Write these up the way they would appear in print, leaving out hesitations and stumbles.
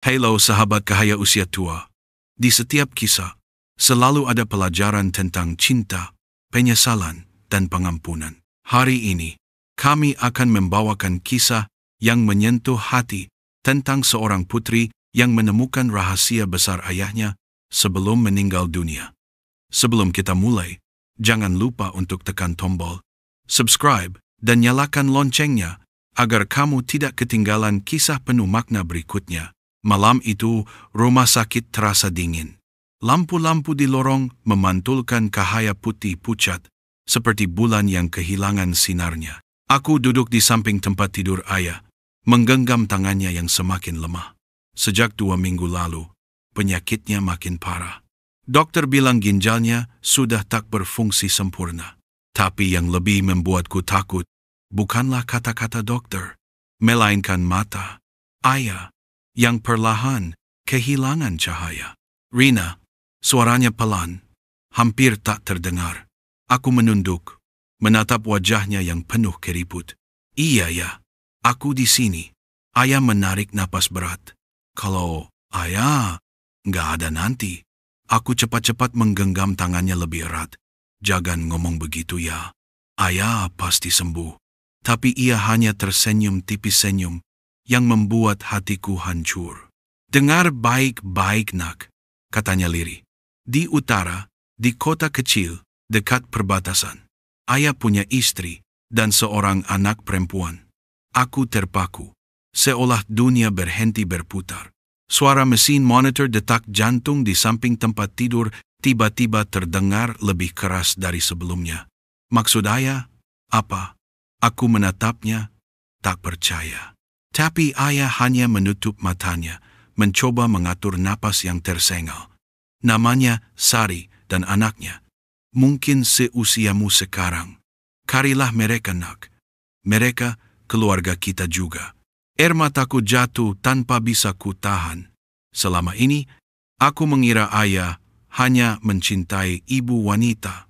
Halo sahabat cahaya usia tua. Di setiap kisah, selalu ada pelajaran tentang cinta, penyesalan, dan pengampunan. Hari ini, kami akan membawakan kisah yang menyentuh hati tentang seorang putri yang menemukan rahasia besar ayahnya sebelum meninggal dunia. Sebelum kita mulai, jangan lupa untuk tekan tombol subscribe dan nyalakan loncengnya agar kamu tidak ketinggalan kisah penuh makna berikutnya. Malam itu, rumah sakit terasa dingin. Lampu-lampu di lorong memantulkan cahaya putih pucat, seperti bulan yang kehilangan sinarnya. Aku duduk di samping tempat tidur ayah, menggenggam tangannya yang semakin lemah. Sejak 2 minggu lalu, penyakitnya makin parah. Dokter bilang ginjalnya sudah tak berfungsi sempurna. Tapi yang lebih membuatku takut, bukanlah kata-kata dokter, melainkan mata ayah yang perlahan kehilangan cahaya. Rina, suaranya pelan, hampir tak terdengar. Aku menunduk, menatap wajahnya yang penuh keriput. Iya ya, aku di sini. Ayah menarik napas berat. Kalau ayah nggak ada nanti. Aku cepat-cepat menggenggam tangannya lebih erat. Jangan ngomong begitu ya. Ayah pasti sembuh. Tapi ia hanya tersenyum tipis senyum yang membuat hatiku hancur. Dengar baik-baik nak, katanya lirih. Di utara, di kota kecil, dekat perbatasan, ayah punya istri dan seorang anak perempuan. Aku terpaku, seolah dunia berhenti berputar. Suara mesin monitor detak jantung di samping tempat tidur tiba-tiba terdengar lebih keras dari sebelumnya. Maksud ayah, apa? Aku menatapnya, tak percaya. Tapi ayah hanya menutup matanya, mencoba mengatur napas yang tersengal. Namanya Sari dan anaknya. Mungkin seusiamu sekarang. Carilah mereka nak. Mereka keluarga kita juga. Air mataku jatuh tanpa bisa kutahan. Selama ini, aku mengira ayah hanya mencintai ibu wanita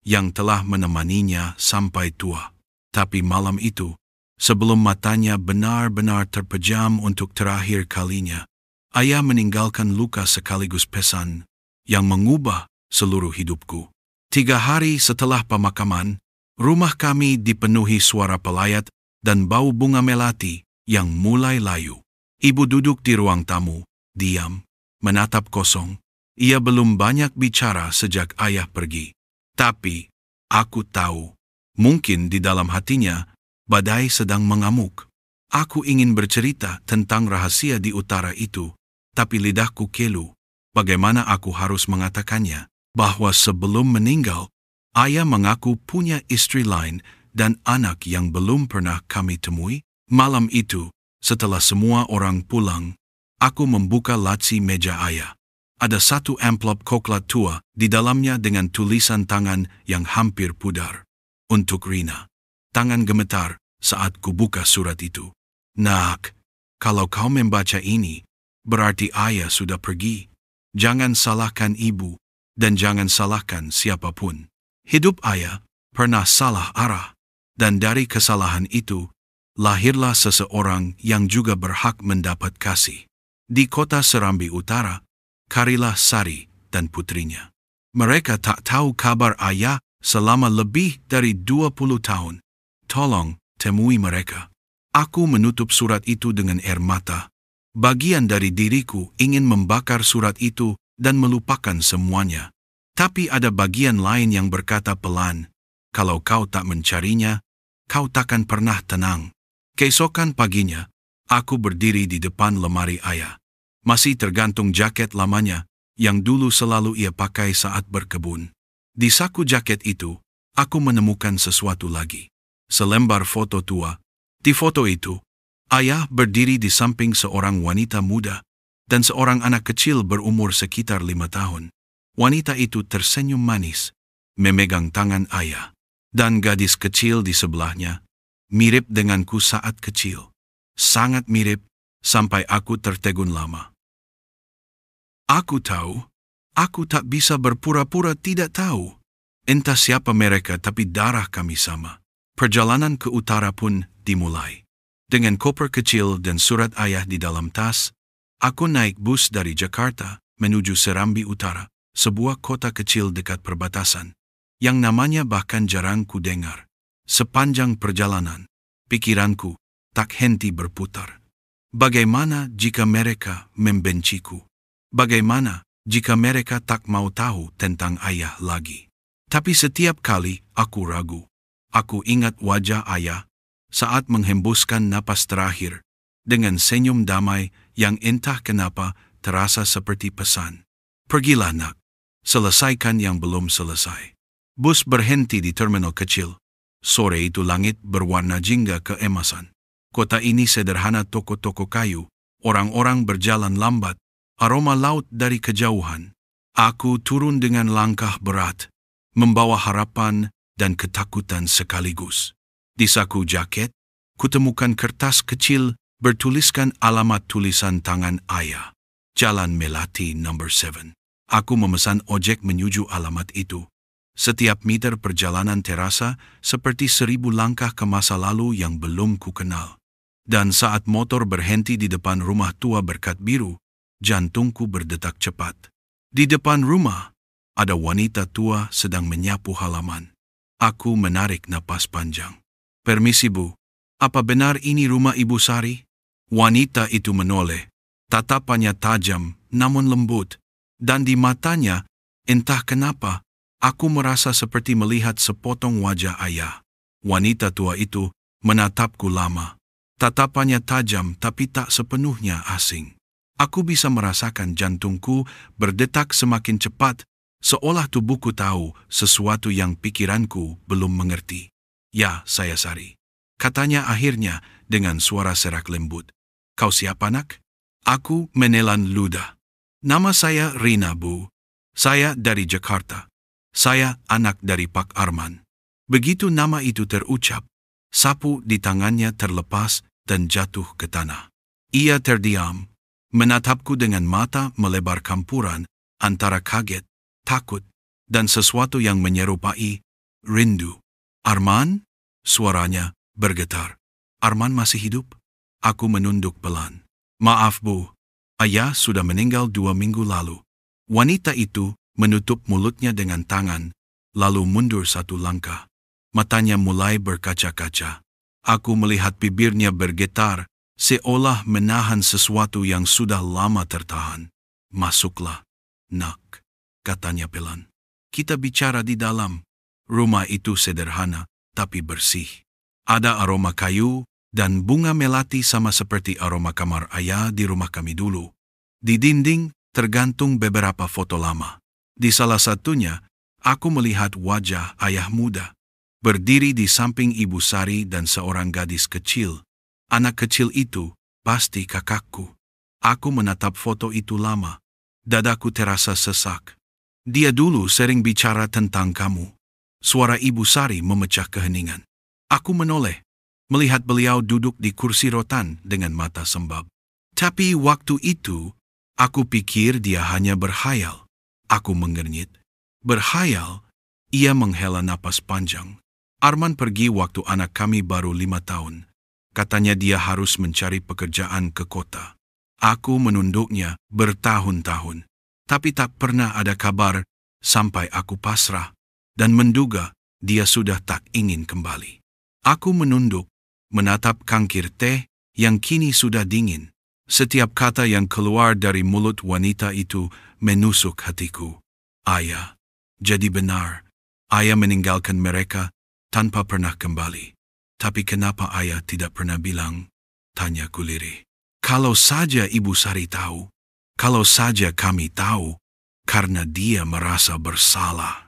yang telah menemaninya sampai tua. Tapi malam itu, sebelum matanya benar-benar terpejam untuk terakhir kalinya, ayah meninggalkan luka sekaligus pesan yang mengubah seluruh hidupku. 3 hari setelah pemakaman, rumah kami dipenuhi suara pelayat dan bau bunga melati yang mulai layu. Ibu duduk di ruang tamu, diam, menatap kosong. Ia belum banyak bicara sejak ayah pergi. Tapi, aku tahu, mungkin di dalam hatinya, badai sedang mengamuk. Aku ingin bercerita tentang rahasia di utara itu, tapi lidahku kelu. Bagaimana aku harus mengatakannya? Bahwa sebelum meninggal, ayah mengaku punya istri lain dan anak yang belum pernah kami temui. Malam itu, setelah semua orang pulang, aku membuka laci meja ayah. Ada satu amplop coklat tua di dalamnya dengan tulisan tangan yang hampir pudar. Untuk Rina. Tangan gemetar saat kubuka surat itu. Nak, kalau kau membaca ini, berarti ayah sudah pergi. Jangan salahkan ibu, dan jangan salahkan siapapun. Hidup ayah pernah salah arah, dan dari kesalahan itu, lahirlah seseorang yang juga berhak mendapat kasih. Di kota Serambi Utara, carilah Sari dan putrinya. Mereka tak tahu kabar ayah selama lebih dari 20 tahun. Tolong, temui mereka. Aku menutup surat itu dengan air mata. Bagian dari diriku ingin membakar surat itu dan melupakan semuanya. Tapi ada bagian lain yang berkata pelan, kalau kau tak mencarinya, kau takkan pernah tenang. Keesokan paginya, aku berdiri di depan lemari ayah. Masih tergantung jaket lamanya, yang dulu selalu ia pakai saat berkebun. Di saku jaket itu, aku menemukan sesuatu lagi. Selembar foto tua. Di foto itu, ayah berdiri di samping seorang wanita muda dan seorang anak kecil berumur sekitar 5 tahun. Wanita itu tersenyum manis, memegang tangan ayah. Dan gadis kecil di sebelahnya, mirip denganku saat kecil. Sangat mirip, sampai aku tertegun lama. Aku tahu, aku tak bisa berpura-pura tidak tahu. Entah siapa mereka tapi darah kami sama. Perjalanan ke utara pun dimulai. Dengan koper kecil dan surat ayah di dalam tas, Aku naik bus dari Jakarta menuju Serambi Utara, sebuah kota kecil dekat perbatasan, yang namanya bahkan jarang ku dengar. Sepanjang perjalanan, pikiranku tak henti berputar. Bagaimana jika mereka membenciku? Bagaimana jika mereka tak mau tahu tentang ayah lagi? Tapi setiap kali aku ragu, aku ingat wajah ayah saat menghembuskan napas terakhir dengan senyum damai yang entah kenapa terasa seperti pesan. Pergilah nak, selesaikan yang belum selesai. Bus berhenti di terminal kecil. Sore itu langit berwarna jingga keemasan. Kota ini sederhana, toko-toko kayu, orang-orang berjalan lambat, aroma laut dari kejauhan. Aku turun dengan langkah berat, membawa harapan dan ketakutan sekaligus. Di saku jaket, kutemukan kertas kecil bertuliskan alamat tulisan tangan ayah. Jalan Melati No. 7. Aku memesan ojek menuju alamat itu. Setiap meter perjalanan terasa seperti 1000 langkah ke masa lalu yang belum ku kenal. Dan saat motor berhenti di depan rumah tua berkat biru, jantungku berdetak cepat. Di depan rumah, ada wanita tua sedang menyapu halaman. Aku menarik napas panjang. Permisi Bu, apa benar ini rumah Ibu Sari? Wanita itu menoleh, tatapannya tajam namun lembut, dan di matanya, entah kenapa, aku merasa seperti melihat sepotong wajah ayah. Wanita tua itu menatapku lama. Tatapannya tajam tapi tak sepenuhnya asing. Aku bisa merasakan jantungku berdetak semakin cepat, seolah tubuhku tahu sesuatu yang pikiranku belum mengerti. Ya, saya Sari, katanya akhirnya dengan suara serak lembut. Kau siapa nak? Aku menelan ludah. Nama saya Rina Bu. Saya dari Jakarta. Saya anak dari Pak Arman. Begitu nama itu terucap, sapu di tangannya terlepas dan jatuh ke tanah. Ia terdiam, menatapku dengan mata melebar campuran antara kaget, takut, dan sesuatu yang menyerupai rindu. Arman? Suaranya bergetar. Arman masih hidup? Aku menunduk pelan. Maaf Bu, ayah sudah meninggal 2 minggu lalu. Wanita itu menutup mulutnya dengan tangan, lalu mundur 1 langkah. Matanya mulai berkaca-kaca. Aku melihat bibirnya bergetar, seolah menahan sesuatu yang sudah lama tertahan. Masuklah, nak, katanya pelan. Kita bicara di dalam. Rumah itu sederhana, tapi bersih. Ada aroma kayu dan bunga melati sama seperti aroma kamar ayah di rumah kami dulu. Di dinding tergantung beberapa foto lama. Di salah satunya, aku melihat wajah ayah muda, berdiri di samping Ibu Sari dan seorang gadis kecil. Anak kecil itu pasti kakakku. Aku menatap foto itu lama. Dadaku terasa sesak. Dia dulu sering bicara tentang kamu. Suara Ibu Sari memecah keheningan. Aku menoleh, melihat beliau duduk di kursi rotan dengan mata sembab. Tapi waktu itu, aku pikir dia hanya berhayal. Aku mengernyit. Berhayal? Ia menghela napas panjang. Arman pergi waktu anak kami baru 5 tahun. Katanya dia harus mencari pekerjaan ke kota. Aku menunduknya bertahun-tahun. Tapi tak pernah ada kabar sampai aku pasrah dan menduga dia sudah tak ingin kembali. Aku menunduk, menatap cangkir teh yang kini sudah dingin. Setiap kata yang keluar dari mulut wanita itu menusuk hatiku. Ayah, jadi benar. Ayah meninggalkan mereka tanpa pernah kembali. Tapi kenapa ayah tidak pernah bilang? Tanyaku lirih. Kalau saja Ibu Sari tahu. Kalau saja kami tahu, karena dia merasa bersalah.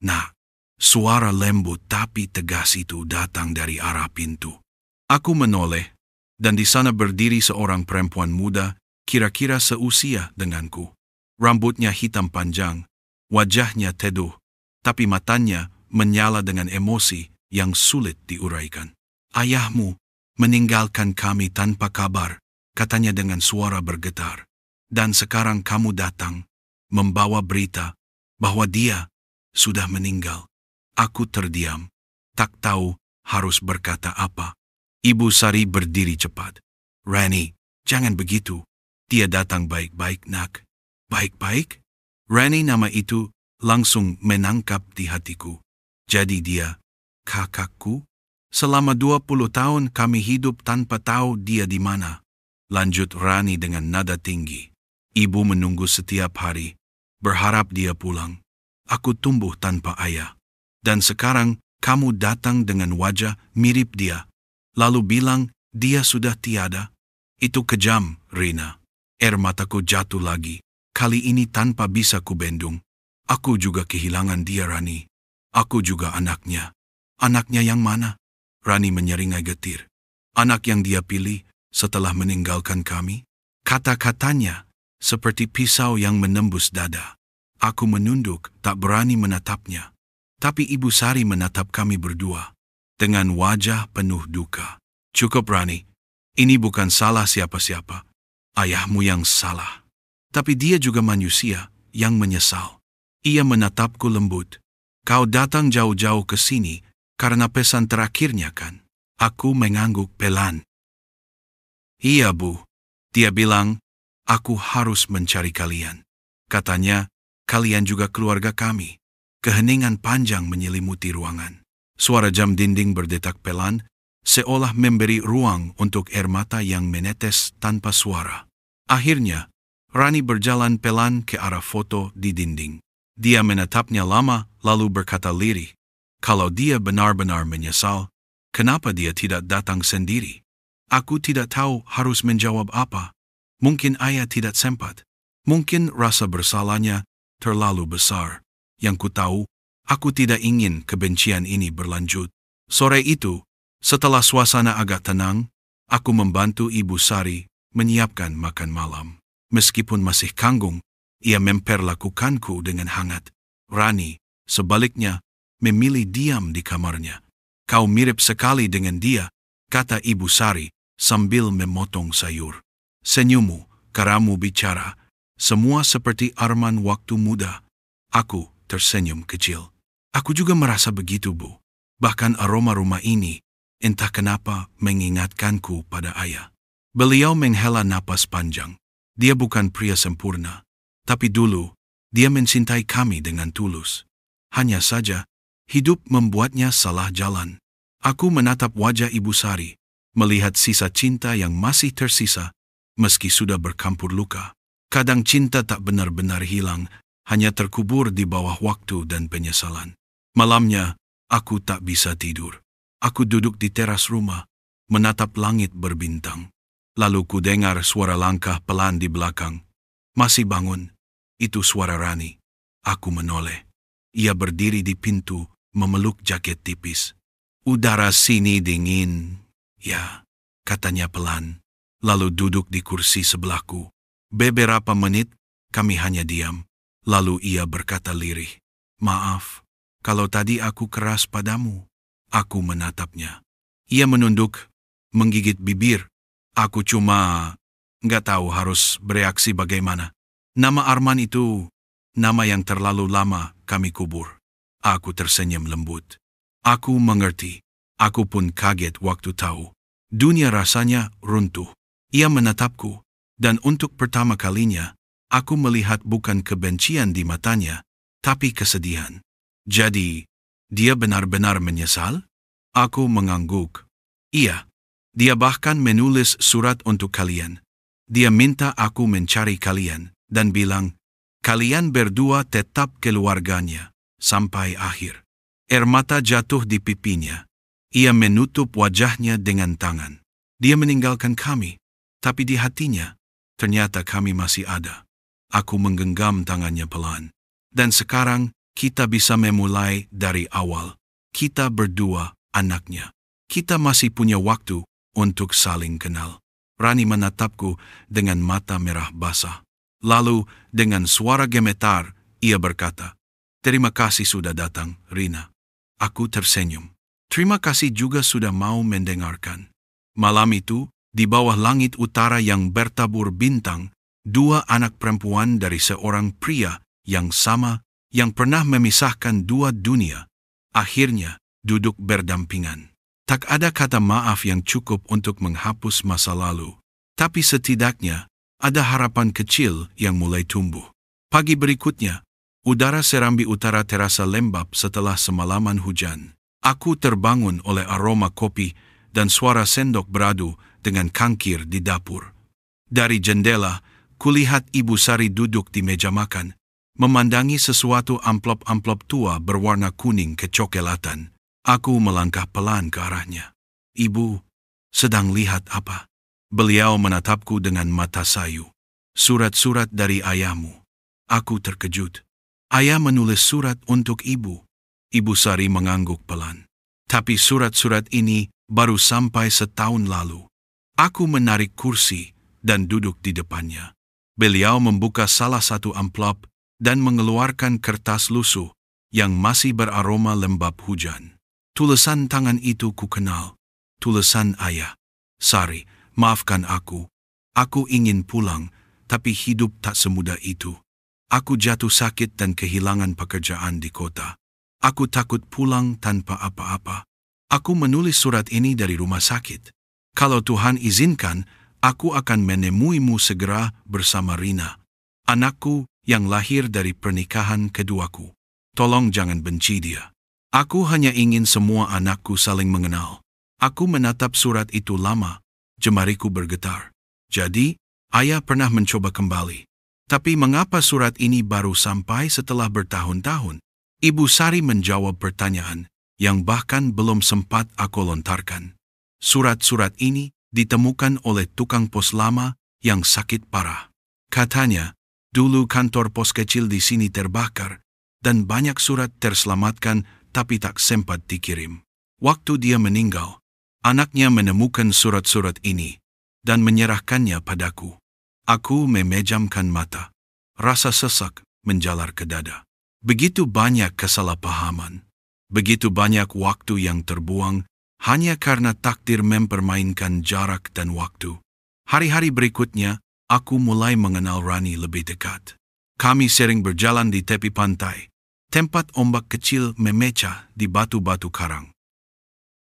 Nah, suara lembut tapi tegas itu datang dari arah pintu. Aku menoleh, dan di sana berdiri seorang perempuan muda, kira-kira seusia denganku. Rambutnya hitam panjang, wajahnya teduh, tapi matanya menyala dengan emosi yang sulit diuraikan. Ayahmu meninggalkan kami tanpa kabar, katanya dengan suara bergetar. Dan sekarang kamu datang, membawa berita bahwa dia sudah meninggal. Aku terdiam, tak tahu harus berkata apa. Ibu Sari berdiri cepat. Rani, jangan begitu. Dia datang baik-baik, nak. Baik-baik? Rani nama itu langsung menangkap di hatiku. Jadi dia kakakku? Selama 20 tahun kami hidup tanpa tahu dia di mana. Lanjut Rani dengan nada tinggi. Ibu menunggu setiap hari, berharap dia pulang. Aku tumbuh tanpa ayah. Dan sekarang kamu datang dengan wajah mirip dia. Lalu bilang dia sudah tiada. Itu kejam, Rina. Air mataku jatuh lagi. Kali ini tanpa bisa kubendung. Aku juga kehilangan dia, Rani. Aku juga anaknya. Anaknya yang mana? Rani menyeringai getir. Anak yang dia pilih setelah meninggalkan kami? Kata-katanya seperti pisau yang menembus dada. Aku menunduk, tak berani menatapnya. Tapi Ibu Sari menatap kami berdua dengan wajah penuh duka. Cukup, Rani. Ini bukan salah siapa-siapa. Ayahmu yang salah. Tapi dia juga manusia yang menyesal. Ia menatapku lembut. Kau datang jauh-jauh ke sini karena pesan terakhirnya, kan? Aku mengangguk pelan. Iya, Bu. Dia bilang, aku harus mencari kalian. Katanya, kalian juga keluarga kami. Keheningan panjang menyelimuti ruangan. Suara jam dinding berdetak pelan, seolah memberi ruang untuk air mata yang menetes tanpa suara. Akhirnya, Rani berjalan pelan ke arah foto di dinding. Dia menatapnya lama, lalu berkata lirih, kalau dia benar-benar menyesal, kenapa dia tidak datang sendiri? Aku tidak tahu harus menjawab apa. Mungkin ayah tidak sempat. Mungkin rasa bersalahnya terlalu besar. Yang ku tahu, aku tidak ingin kebencian ini berlanjut. Sore itu, setelah suasana agak tenang, aku membantu Ibu Sari menyiapkan makan malam. Meskipun masih kanggung, ia memperlakukanku dengan hangat. Rani, sebaliknya, memilih diam di kamarnya. Kau mirip sekali dengan dia, kata Ibu Sari sambil memotong sayur. Senyummu, caramu bicara, semua seperti Arman waktu muda. Aku tersenyum kecil. Aku juga merasa begitu, Bu. Bahkan aroma rumah ini, entah kenapa mengingatkanku pada ayah. Beliau menghela napas panjang. Dia bukan pria sempurna, tapi dulu dia mencintai kami dengan tulus. Hanya saja, hidup membuatnya salah jalan. Aku menatap wajah Ibu Sari, melihat sisa cinta yang masih tersisa, meski sudah bercampur luka. Kadang cinta tak benar-benar hilang, hanya terkubur di bawah waktu dan penyesalan. Malamnya, aku tak bisa tidur. Aku duduk di teras rumah, menatap langit berbintang. Lalu ku dengar suara langkah pelan di belakang. Masih bangun? Itu suara Rani. Aku menoleh. Ia berdiri di pintu, memeluk jaket tipis. Udara sini dingin. Ya, katanya pelan. Lalu duduk di kursi sebelahku. Beberapa menit, kami hanya diam. Lalu ia berkata lirih. Maaf, kalau tadi aku keras padamu. Aku menatapnya. Ia menunduk, menggigit bibir. Aku cuma nggak tahu harus bereaksi bagaimana. Nama Arman itu nama yang terlalu lama kami kubur. Aku tersenyum lembut. Aku mengerti. Aku pun kaget waktu tahu. Dunia rasanya runtuh. Ia menatapku, dan untuk pertama kalinya, aku melihat bukan kebencian di matanya, tapi kesedihan. Jadi, dia benar-benar menyesal? Aku mengangguk. Iya. Dia bahkan menulis surat untuk kalian. Dia minta aku mencari kalian dan bilang, kalian berdua tetap keluarganya sampai akhir. Air mata jatuh di pipinya. Ia menutup wajahnya dengan tangan. Dia meninggalkan kami, tapi di hatinya, ternyata kami masih ada. Aku menggenggam tangannya pelan. Dan sekarang, kita bisa memulai dari awal. Kita berdua anaknya. Kita masih punya waktu untuk saling kenal. Rani menatapku dengan mata merah basah. Lalu, dengan suara gemetar, ia berkata, terima kasih sudah datang, Rina. Aku tersenyum. Terima kasih juga sudah mau mendengarkan. Malam itu, di bawah langit utara yang bertabur bintang, dua anak perempuan dari seorang pria yang sama, yang pernah memisahkan dua dunia, akhirnya duduk berdampingan. Tak ada kata maaf yang cukup untuk menghapus masa lalu, tapi setidaknya Ada harapan kecil yang mulai tumbuh. Pagi berikutnya, udara Serambi Utara terasa lembab setelah semalaman hujan. Aku terbangun oleh aroma kopi dan suara sendok beradu dengan kangkir di dapur. Dari jendela, kulihat Ibu Sari duduk di meja makan, memandangi sesuatu amplop-amplop tua berwarna kuning kecoklatan. Aku melangkah pelan ke arahnya. "Ibu, sedang lihat apa?" Beliau menatapku dengan mata sayu. "Surat-surat dari ayahmu." Aku terkejut. "Ayah menulis surat untuk ibu." Ibu Sari mengangguk pelan. "Tapi surat-surat ini baru sampai setahun lalu." Aku menarik kursi dan duduk di depannya. Beliau membuka salah satu amplop dan mengeluarkan kertas lusuh yang masih beraroma lembab hujan. Tulisan tangan itu kukenal. Tulisan ayah. "Sari, maafkan aku. Aku ingin pulang, tapi hidup tak semudah itu. Aku jatuh sakit dan kehilangan pekerjaan di kota. Aku takut pulang tanpa apa-apa. Aku menulis surat ini dari rumah sakit. Kalau Tuhan izinkan, aku akan menemuimu segera bersama Rina, anakku yang lahir dari pernikahan keduaku. Tolong jangan benci dia. Aku hanya ingin semua anakku saling mengenal." Aku menatap surat itu lama, jemariku bergetar. Jadi, ayah pernah mencoba kembali. Tapi mengapa surat ini baru sampai setelah bertahun-tahun? Ibu Sari menjawab pertanyaan yang bahkan belum sempat aku lontarkan. Surat-surat ini ditemukan oleh tukang pos lama yang sakit parah. Katanya, dulu kantor pos kecil di sini terbakar dan banyak surat terselamatkan tapi tak sempat dikirim. Waktu dia meninggal, anaknya menemukan surat-surat ini dan menyerahkannya padaku. Aku memejamkan mata. Rasa sesak menjalar ke dada. Begitu banyak kesalahpahaman. Begitu banyak waktu yang terbuang hanya karena takdir mempermainkan jarak dan waktu. Hari-hari berikutnya, aku mulai mengenal Rani lebih dekat. Kami sering berjalan di tepi pantai, tempat ombak kecil memecah di batu-batu karang.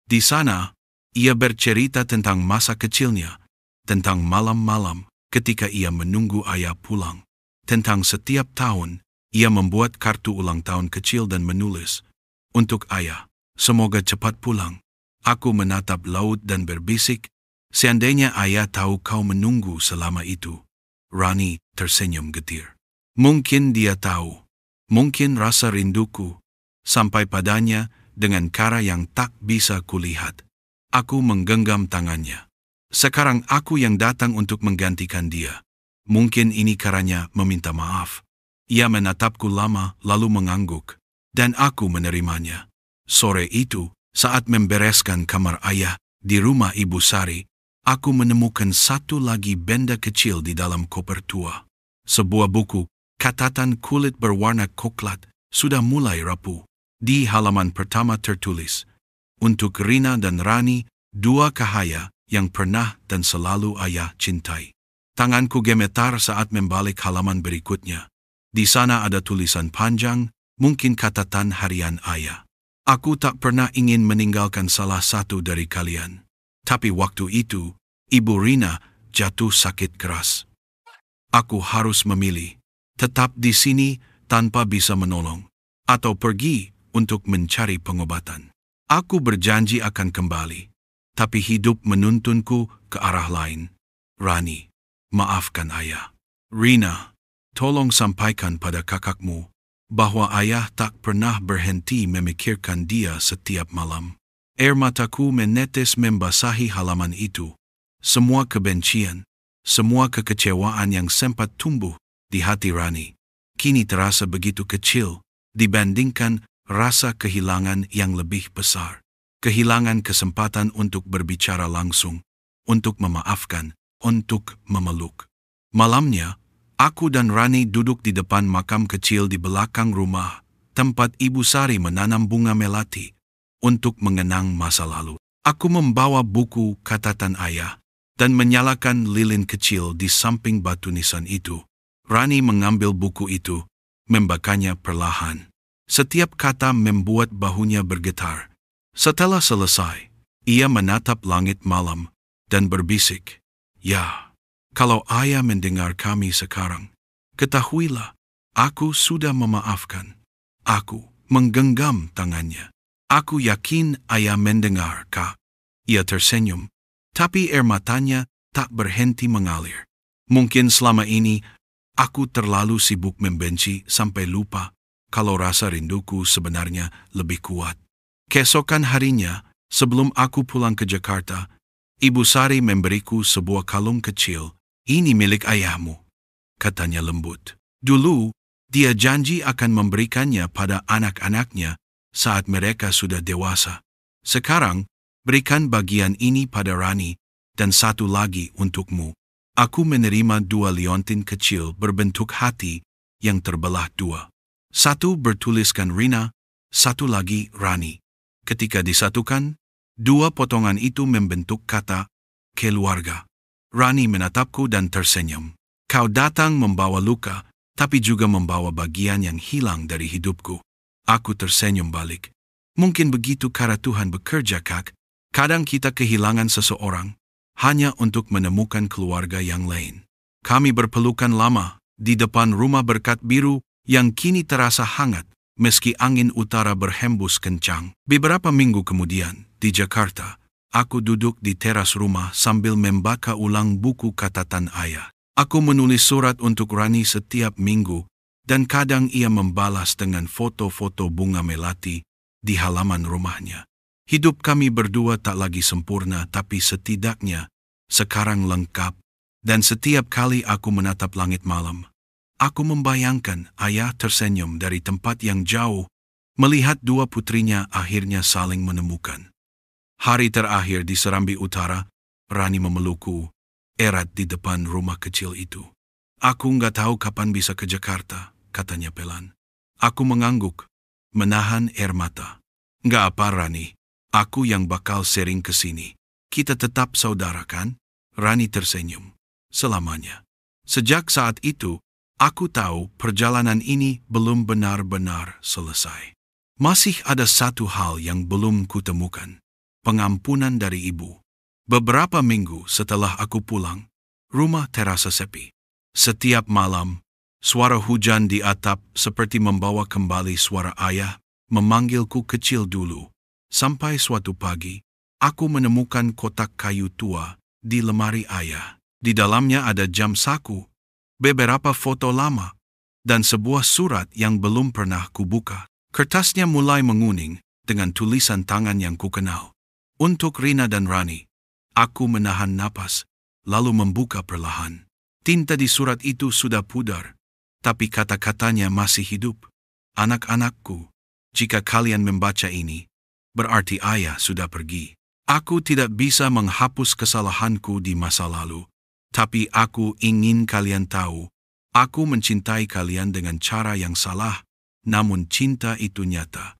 Di sana, ia bercerita tentang masa kecilnya, tentang malam-malam ketika ia menunggu ayah pulang, tentang setiap tahun ia membuat kartu ulang tahun kecil dan menulis, "Untuk ayah, semoga cepat pulang." Aku menatap laut dan berbisik, "Seandainya ayah tahu kau menunggu selama itu." Rani tersenyum getir. Mungkin dia tahu. Mungkin rasa rinduku sampai padanya dengan cara yang tak bisa kulihat. Aku menggenggam tangannya. Sekarang aku yang datang untuk menggantikan dia. Mungkin ini caranya meminta maaf. Ia menatapku lama lalu mengangguk, dan aku menerimanya. Sore itu, saat membereskan kamar ayah di rumah Ibu Sari, aku menemukan satu lagi benda kecil di dalam koper tua. Sebuah buku, catatan kulit berwarna coklat, sudah mulai rapuh. Di halaman pertama tertulis, "Untuk Rina dan Rani, dua cahaya yang pernah dan selalu ayah cintai." Tanganku gemetar saat membalik halaman berikutnya. Di sana ada tulisan panjang, mungkin catatan harian ayah. "Aku tak pernah ingin meninggalkan salah satu dari kalian. Tapi waktu itu, Ibu Rina jatuh sakit keras. Aku harus memilih, tetap di sini tanpa bisa menolong, atau pergi untuk mencari pengobatan. Aku berjanji akan kembali, tapi hidup menuntunku ke arah lain. Rani, maafkan ayah. Rina, tolong sampaikan pada kakakmu bahwa ayah tak pernah berhenti memikirkan dia setiap malam." Air mataku menetes membasahi halaman itu. Semua kebencian, semua kekecewaan yang sempat tumbuh di hati Rani, kini terasa begitu kecil dibandingkan rasa kehilangan yang lebih besar. Kehilangan kesempatan untuk berbicara langsung, untuk memaafkan, untuk memeluk. Malamnya, aku dan Rani duduk di depan makam kecil di belakang rumah, tempat Ibu Sari menanam bunga melati, untuk mengenang masa lalu. Aku membawa buku catatan ayah dan menyalakan lilin kecil di samping batu nisan itu. Rani mengambil buku itu, membacanya perlahan. Setiap kata membuat bahunya bergetar. Setelah selesai, ia menatap langit malam dan berbisik, "Ya, Kalau ayah mendengar kami sekarang, ketahuilah, aku sudah memaafkan. Aku menggenggam tangannya. Aku yakin ayah mendengar, Kak. Ia tersenyum, tapi air matanya tak berhenti mengalir. Mungkin selama ini, aku terlalu sibuk membenci sampai lupa kalau rasa rinduku sebenarnya lebih kuat. Keesokan harinya, sebelum aku pulang ke Jakarta, Ibu Sari memberiku sebuah kalung kecil. Ini milik ayahmu, katanya lembut. Dulu, dia janji akan memberikannya pada anak-anaknya saat mereka sudah dewasa. Sekarang, berikan bagian ini pada Rani dan satu lagi untukmu. Aku menerima 2 liontin kecil berbentuk hati yang terbelah 2. Satu bertuliskan Rina, satu lagi Rani. Ketika disatukan, 2 potongan itu membentuk kata keluarga. Rani menatapku dan tersenyum. Kau datang membawa luka, tapi juga membawa bagian yang hilang dari hidupku. Aku tersenyum balik. Mungkin begitu cara Tuhan bekerja, Kak. Kadang kita kehilangan seseorang hanya untuk menemukan keluarga yang lain. Kami berpelukan lama di depan rumah berkat biru yang kini terasa hangat meski angin utara berhembus kencang. Beberapa minggu kemudian, di Jakarta, aku duduk di teras rumah sambil membaca ulang buku catatan ayah. Aku menulis surat untuk Rani setiap minggu, dan kadang ia membalas dengan foto-foto bunga melati di halaman rumahnya. Hidup kami berdua tak lagi sempurna, tapi setidaknya sekarang lengkap. Dan setiap kali aku menatap langit malam, aku membayangkan ayah tersenyum dari tempat yang jauh, melihat 2 putrinya akhirnya saling menemukan. Hari terakhir di Serambi Utara, Rani memelukku erat di depan rumah kecil itu. Aku nggak tahu kapan bisa ke Jakarta, katanya pelan. Aku mengangguk, menahan air mata. Nggak apa, Rani. Aku yang bakal sering ke sini. Kita tetap saudara, kan? Rani tersenyum. Selamanya. Sejak saat itu, aku tahu perjalanan ini belum benar-benar selesai. Masih ada satu hal yang belum kutemukan. Pengampunan dari ibu. Beberapa minggu setelah aku pulang, rumah terasa sepi. Setiap malam, suara hujan di atap seperti membawa kembali suara ayah memanggilku kecil dulu. Sampai suatu pagi, aku menemukan kotak kayu tua di lemari ayah. Di dalamnya ada jam saku, beberapa foto lama, dan sebuah surat yang belum pernah kubuka. Kertasnya mulai menguning dengan tulisan tangan yang kukenal. Untuk Rina dan Rani. Aku menahan napas, lalu membuka perlahan. Tinta di surat itu sudah pudar, tapi kata-katanya masih hidup. Anak-anakku, jika kalian membaca ini, berarti ayah sudah pergi. Aku tidak bisa menghapus kesalahanku di masa lalu, tapi aku ingin kalian tahu, aku mencintai kalian dengan cara yang salah, namun cinta itu nyata.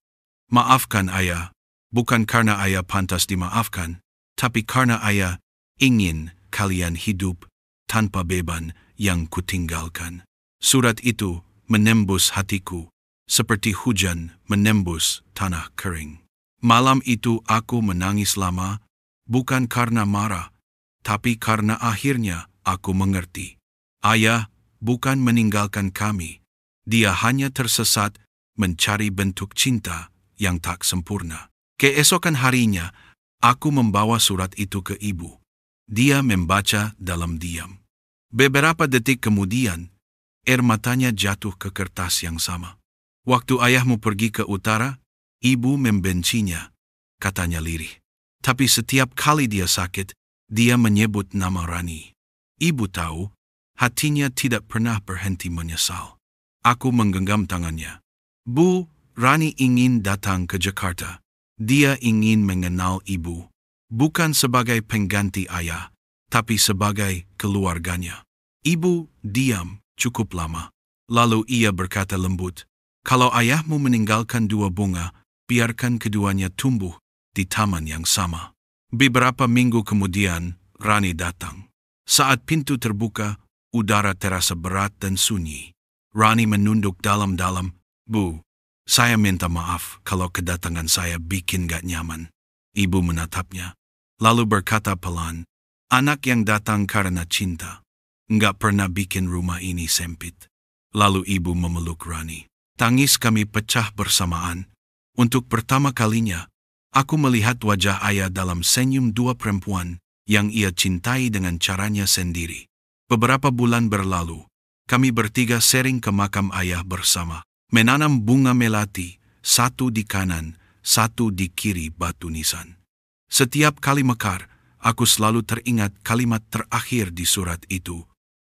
Maafkan ayah. Bukan karena ayah pantas dimaafkan, tapi karena ayah ingin kalian hidup tanpa beban yang kutinggalkan. Surat itu menembus hatiku, seperti hujan menembus tanah kering. Malam itu aku menangis lama, bukan karena marah, tapi karena akhirnya aku mengerti. Ayah bukan meninggalkan kami, dia hanya tersesat mencari bentuk cinta yang tak sempurna. Keesokan harinya, aku membawa surat itu ke ibu. Dia membaca dalam diam. Beberapa detik kemudian, air matanya jatuh ke kertas yang sama. Waktu ayahmu pergi ke utara, ibu membencinya, katanya lirih. Tapi setiap kali dia sakit, dia menyebut nama Rani. Ibu tahu, hatinya tidak pernah berhenti menyesal. Aku menggenggam tangannya. Bu, Rani ingin datang ke Jakarta. Dia ingin mengenal ibu, bukan sebagai pengganti ayah, tapi sebagai keluarganya. Ibu diam cukup lama. Lalu ia berkata lembut, kalau ayahmu meninggalkan 2 bunga, biarkan keduanya tumbuh di taman yang sama. Beberapa minggu kemudian, Rani datang. Saat pintu terbuka, udara terasa berat dan sunyi. Rani menunduk dalam-dalam. Bu, saya minta maaf kalau kedatangan saya bikin gak nyaman. Ibu menatapnya, lalu berkata pelan, anak yang datang karena cinta, Nggak pernah bikin rumah ini sempit. Lalu ibu memeluk Rani. Tangis kami pecah bersamaan. Untuk pertama kalinya, aku melihat wajah ayah dalam senyum dua perempuan yang ia cintai dengan caranya sendiri. Beberapa bulan berlalu, kami bertiga sering ke makam ayah bersama. Menanam bunga melati, satu di kanan, satu di kiri batu nisan. Setiap kali mekar, aku selalu teringat kalimat terakhir di surat itu.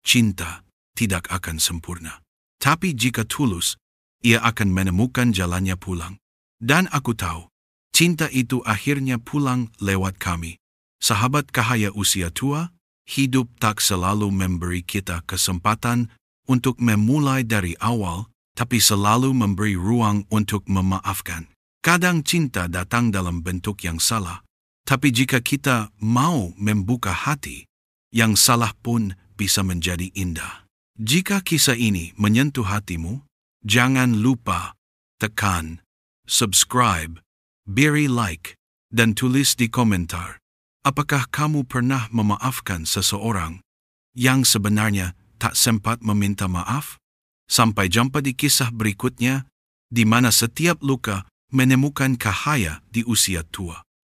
Cinta tidak akan sempurna. Tapi jika tulus, ia akan menemukan jalannya pulang. Dan aku tahu, cinta itu akhirnya pulang lewat kami. Sahabat Cahaya Usia Tua, hidup tak selalu memberi kita kesempatan untuk memulai dari awal, tapi selalu memberi ruang untuk memaafkan. Kadang cinta datang dalam bentuk yang salah, tapi jika kita mau membuka hati, yang salah pun bisa menjadi indah. Jika kisah ini menyentuh hatimu, jangan lupa tekan subscribe, beri like, dan tulis di komentar. Apakah kamu pernah memaafkan seseorang yang sebenarnya tak sempat meminta maaf? Sampai jumpa di kisah berikutnya, di mana setiap luka menemukan cahaya di usia tua.